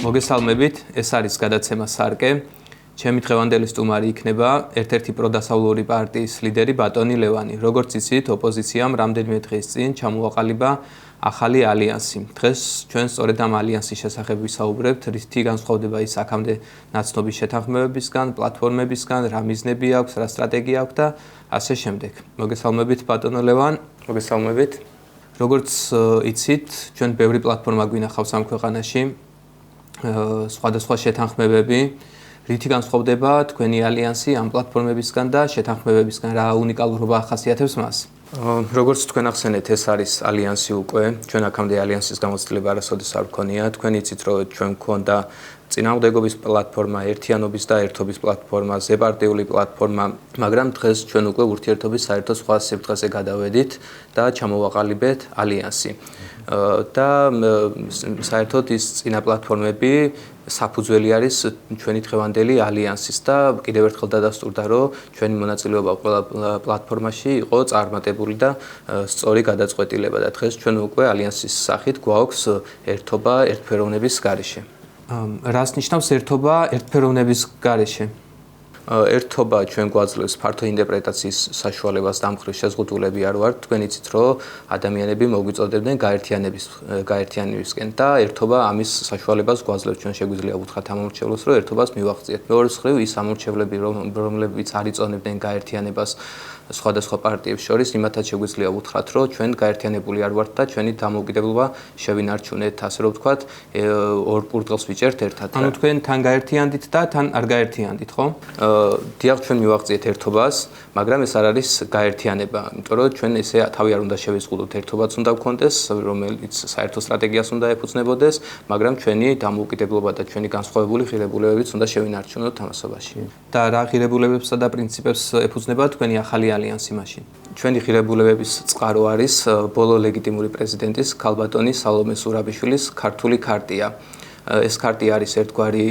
მოგესალმებით, ეს არის გადაცემა სარკე. ჩემი დღევანდელი სტუმარი იქნება ერთ-ერთი პროდასავლური პარტიის ლიდერი ბატონი ლევანი. როგორც იცით, ოპოზიციამ რამდენიმე დღის წინ ჩამოაყალიბა ახალი ალიანსი. დღეს ჩვენ სწორედ ამ ალიანსის შესახებ ვისაუბრებთ, რითი განსხვავდება ის აქამდე ნაცნობის შეთანხმებებისგან, პლატფორმებისგან, რა მიზნები აქვს, რა სტრატეგია აქვს და ასე შემდეგ. მოგესალმებით ბატონო ლევან. მოგესალმებით. როგორც იცით, ჩვენ ბევრი პლატფორმა გვინახავს ამ ქვეყანაში. სხვადასხვა შეთანხმებები, რითი განსხვავდება თქვენი ალიანსი ამ პლატფორმებისგან და შეთანხმებებისგან, რა უნიკალურობა ახასიათებს მას? როგორც თქვენ ახსენეთ, ეს არის ალიანსი უკვე. ჩვენ აქამდე ალიანსის გამოცდილება არასოდეს არ გქონია. თქვენ იცით, რომ ჩვენ გქონდა წინააღმდეგობის პლატფორმა, ერთიანობის და ერთობის პლატფორმა, ზეპარტიული პლატფორმა, მაგრამ დღეს ჩვენ უკვე ურთიერთობის საერთო სხვა სიბრტყეზე გადავედით და ჩამოვაყალიბეთ ალიანსი. და საერთოდ ის წინა პლატფორმები საფუძველი არის ჩვენი დღევანდელი ალიანსის და კიდევ ერთხელ დადასტურდა, რომ ჩვენი მონაწილეობა ყველა პლატფორმაში იყო წარმატებული და სწორი გადაწყვეტილება და დღეს ჩვენ უკვე ალიანსის სახით გვაქვს ერთობა ერთფეროვნების გარეშე. რას ნიშნავს ერთობა ერთფეროვნების გარეშე? ერთობა ჩვენ გვაძლევს ფართო ინტერპრეტაციის საშუალებას და მხრივ შეზღუდულები არ ვართ. თქვენ იცით, რომ ადამიანები მოგვიწოდებდნენ გაერთიანებისკენ და ერთობა ამის საშუალებას გვაძლევს. ჩვენ შეგვიძლია ვუთხრათ ამ ამორჩევლებს, რომ ერთობას მივახციეთ. მეორე მხრივ ის ამორჩევლები, რომლებიც არ იწონებდნენ გაერთიანებას სხვადასხვა პარტიებს შორის, იმათაც შეგვიძლია ვუთხრათ, რომ ჩვენ გაერთიანებული არ ვართ და ჩვენი დამოუკიდებლობა შევინარჩუნეთ, ასე რომ ვთქვათ, ორ პურტყელს ვიჭერთ ერთად. ანუ თქვენ თან გაერთიანდით და თან არ გაერთიანდით, ხო? დიახ, ჩვენ მივაღწიეთ ერთობას, მაგრამ ეს არ არის გაერთიანება, იმიტომ რომ ჩვენ ესე თავი არ უნდა შევიზღუდოთ, ერთობაც უნდა გქონდეს, რომელიც საერთო სტრატეგიას უნდა ეფუძნებოდეს, მაგრამ ჩვენი დამოუკიდებლობა და ჩვენი განსხვავებული ღირებულებებიც უნდა შევინარჩუნოთ ამასობაში. და რა ღირებულებებსა და პრინციპებს ეფუძნება თქვენი ახალი ალიანსი მაშინ? ჩვენი ღირებულებების წყარო არის ბოლო ლეგიტიმური პრეზიდენტის ქალბატონი სალომე ზურაბიშვილის ქართული ქარტია. ეს ქარტია არის ერთგვარი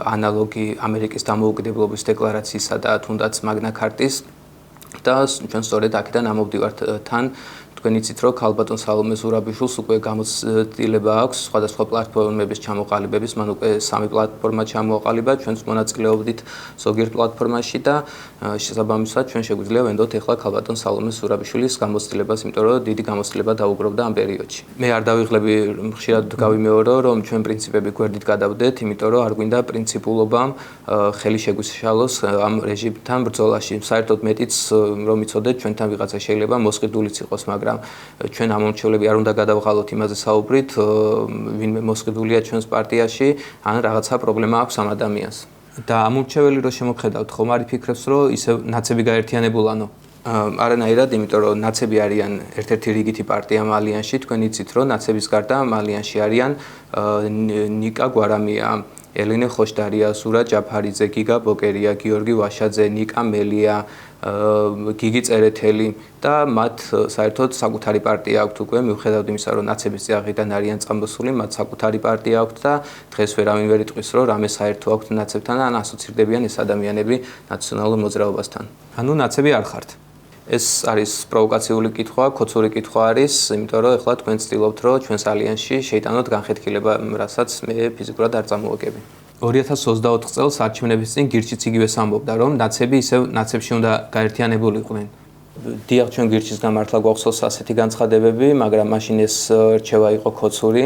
ანალოგი ამერიკის დამოუკიდებლობის დეკლარაციისა და თუნდაც მაგნა ქარტის და ჩვენ სწორედ აქედან ამოვდივართ თან. თქვენ იცით, რომ ქალბატონ სალომე ზურაბიშვილს უკვე გამოცდილება აქვს სხვადასხვა პლატფორმების ჩამოყალიბების, მან უკვე 3 პლატფორმა ჩამოყალიბა, ჩვენც მონაწილეობდით ზოგიერთ პლატფორმაში და შესაბამისად ჩვენ შეგვიძლია ვენდოთ ახლა ქალბატონ სალომე ზურაბიშვილის გამოცდილებას, იმიტომ რომ დიდი გამოცდილება დაუგროვდა ამ პერიოდში. მე არ დავიღლები, ხშირად გავიმეორო, რომ ჩვენ პრინციპები გვერდით გადავდეთ, იმიტომ რომ არ გვინდა პრინციპულობამ ხელი შეგვიშალოს ამ რეჟიმთან ბრძოლაში. საერთოდ მეტიც რომ იცოდეთ, ჩვენთან ვიღაცა შეიძლება მოსყიდულიც იყოს, მაგრამ ჩვენ ამორჩევლები არ უნდა გადავღალოთ იმაზე საუბრით, ვინმე მოსყიდულია ჩვენს პარტიაში, ან რაღაცა პრობლემა აქვს ამ ადამიანს. და ამორჩეველი რო შემოხედავთ, ხომ არ იფიქრებს, რომ ისე ნაცები გაერთიანებულანო? არანაირად, იმიტომ რომ ნაცები არიან ერთ-ერთი რიგითი პარტია ამ ალიანსში. თქვენ იცით, რომ ნაცების გარდა ამ ალიანსში არიან ნიკა გვარამია, ელენე ხოშდარია, ზურა ჯაფარიძე, გიგა ბოკერია, გიორგი ვაშაძე, ნიკა მელია, გიგი წერეთელი და მათ საერთოდ საკუთარი პარტია აქვთ უკვე, მიუხედავად იმისა, რომ ნაცების წიაღიდან არიან წამოსული, მათ საკუთარი პარტია აქვთ და დღეს ვერავინ ვერ იტყვის, რომ რამე საერთო აქვთ ნაცებთან, ან ასოცირდებიან ეს ადამიანები ნაციონალურ მოძრაობასთან. ანუ ნაცები არ ხართ. ეს არის პროვოკაციული კითხვა, ქოცური კითხვა არის, იმიტომ რომ ეხლა თქვენ ცდილობთ, რომ ჩვენს ალიანსში შეიტანოთ განხეთქილება, რასაც მე ფიზიკურად არ წამოვაგები. 2024 წელს არჩევნების წინ გირჩიც იგივეს ამბობდა, რომ ნაცები ისევ ნაცებში უნდა გაერთიანებულიყვნენ. დიახ, ჩვენ გირჩის გამართლა გვახსოვს ასეთი განცხადებები, მაგრამ მაშინ ეს რჩევა იყო ქოცური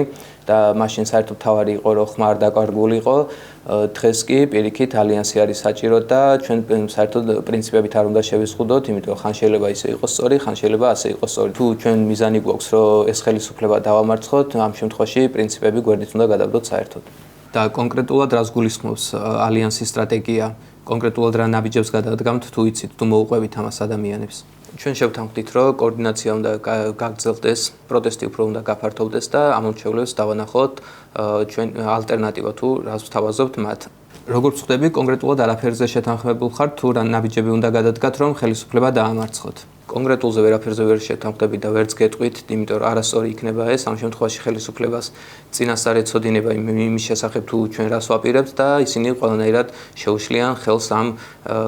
და მაშინ საერთოდ თავარი იყო, რომ ხმა არ დაკარგულიყო. დღეს კი პირიქით ალიანსი არის საჭირო და ჩვენ საერთოდ პრინციპებით არ უნდა შევიზღუდოთ, იმიტომ ხან შეიძლება ისე იყოს სწორი, ხან შეიძლება ასე იყოს სწორი. თუ ჩვენ მიზანი გვაქვს, რომ ეს ხელისუფლება დავამარცხოთ, ამ შემთხვევაში პრინციპები გვერდით უნდა გადავდოთ საერთოდ. და კონკრეტულად რას გულისხმობს ალიანსის სტრატეგია? კონკრეტულად რა ნაბიჯებს გადადგამთ, თუ იცით, თუ მოუყვებით ამას ადამიანებს? ჩვენ შევთანხმდით, რომ კოორდინაცია უნდა გაგრძელდეს, პროტესტი უფრო უნდა გაფართოვდეს და ამორჩევლებს დავანახოთ ჩვენ ალტერნატივა თუ რას ვთავაზობთ მათ. როგორც ხვდები, კონკრეტულად არაფერზე შეთანხმებულ ხართ, თუ რა ნაბიჯები უნდა გადადგათ, რომ ხელისუფლება დაამარცხოთ. კონკრეტულზე ვერაფერზე ვერ შეთანხმდებით და ვერც გეტყვით, იმიტომ რომ არასწორი იქნება ეს, ამ შემთხვევაში ხელისუფლებას წინასწარ ეცოდინება იმის შესახებ თუ ჩვენ რას ვაპირებთ და ისინი ყველანაირად შეუშლიან ხელს ამ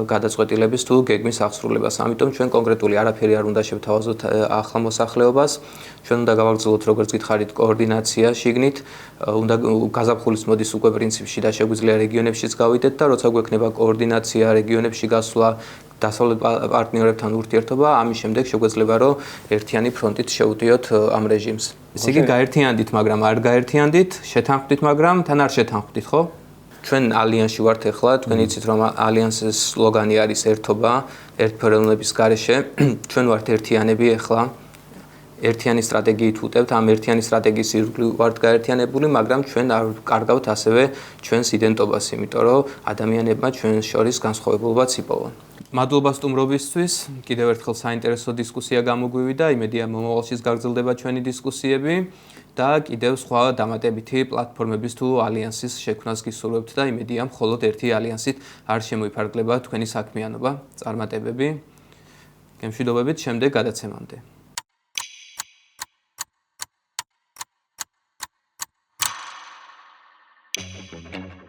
გადაწყვეტილების თუ გეგმის აღსრულებას. ამიტომ ჩვენ კონკრეტული არაფერი არ უნდა შევთავაზოთ ახლა მოსახლეობას. ჩვენ უნდა გავაგრძელოთ, როგორც გითხარით, კოორდინაცია შიგნით, უნდა გაზაფხულის მოდის უკვე პრინციპში და შეგვიძლია რეგიონებშიც გავიდეთ და როცა გვექნება კოორდინაცია, რეგიონებში გასვლა, დასავლეთ პარტნიორებთან ურთიერთობა, ამის შემდეგ შეგვეძლება რომ ერთიანი ფრონტით შევდიოთ ამ რეჟიმს. ესე იგი გაერთიანდით, მაგრამ არ გაერთიანდით, შეთანხმდით, მაგრამ თან არ შეთანხმდით, ხო? ჩვენ ალიანსში ვართ ახლა, თქვენ იცით რომ ალიანსის სლოგანი არის ერთობა, ერთფეროვნების გარეშე. ჩვენ ვართ ერთიანები ახლა. ერთიანი სტრატეგიით ვუტევთ, ამ ერთიანი სტრატეგიის ირგვლივ ვართ გაერთიანებული, მაგრამ ჩვენ არ კარგავთ ასევე ჩვენს იდენტობას, იმიტომ რომ ადამიანებმა ჩვენ შორის განსხვავებულობაც იპოვონ. მადლობა სტუმრობისთვის, კიდევ ერთხელ საინტერესო დისკუსია გამოგვივიდა, იმედია მომავალშიც გაგრძელდება ჩვენი დისკუსიები და კიდევ სხვა დამატებითი პლატფორმების თუ ალიანსის შექმნას გისურვებთ და იმედია მხოლოდ ერთი ალიანსით არ შემოიფარგლება თქვენი საქმიანობა, წარმატებები. გემშვიდობებით შემდეგ გადაცემამდე. Thank you.